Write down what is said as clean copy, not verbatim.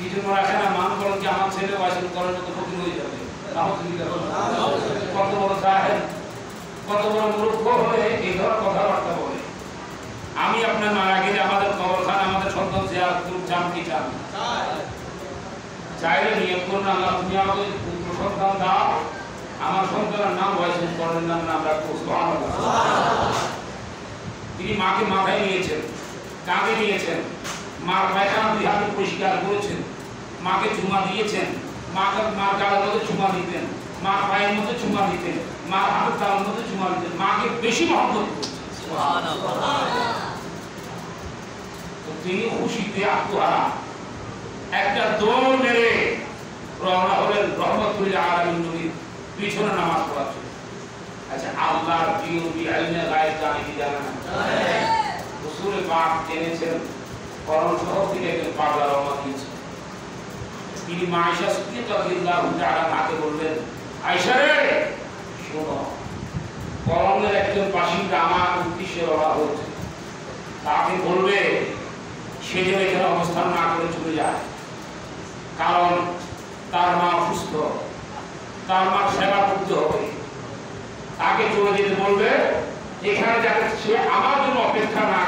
কিছু রাখে না, মান করেন যে আমার ছেলে ওয়াইসুল করার মতো ক্ষতি হয়ে যাবে। কত বড় সাহেব, কত বড় মূর্খ হয়ে এই ধরনের কথাবার্তা বলে। আমি আপনার মারা গেলে আমাদের কবরখান আমাদের সন্তান জিয়ারত করতে চান কি চান? চাইলে নিয়ত করুন, আল্লাহ তুমি আমাকে পুত্র সন্তান দাও, আমার সন্তানের নাম ওয়াইসুল করেন নাম আমরা সুবহানাল্লাহ। তিনি মাকে মাথায় নিয়েছেন, কাঁধে নিয়েছেন, মার পায়খানা দুই হাতে পরিষ্কার করেছেন, মাকে চুমা দিয়েছেন, মার গালের মধ্যে চুমা দিতেন, মার পায়ের মধ্যে চুমা দিতেন, মার হাতের তালুর মধ্যে চুমা দিতেন, মাকে বেশি মহব্বত করতেন। তিনি খুশিতে আত্মহারা একটা দৌড় মেরে রওনা হলেন রহমতুল আলামিন নবীর পিছনে নামাজ পড়াতে। আচ্ছা, আল্লাহর প্রিয় বিআইনে গায়েব জানে কি জানে না? রাসূল পাক জেনেছেন করণ শহর থেকে একজন পাগলা রওনা দিয়েছে। তিনি মা আয়েশা সিদ্দিকা রাদিয়াল্লাহু তাআলা তাকে বললেন, আয়েশা রে শোনো, করণের একজন বাসিন্দা আমার উদ্দেশ্যে রওনা হয়েছে, তাকে বলবে সে যেন এখানে অবস্থান না করে চলে যায়, কারণ তার মা অসুস্থ, তার মা সেবা করতে হবে, তাকে চলে যেতে বলবে, এখানে যাতে সে আমার জন্য অপেক্ষা না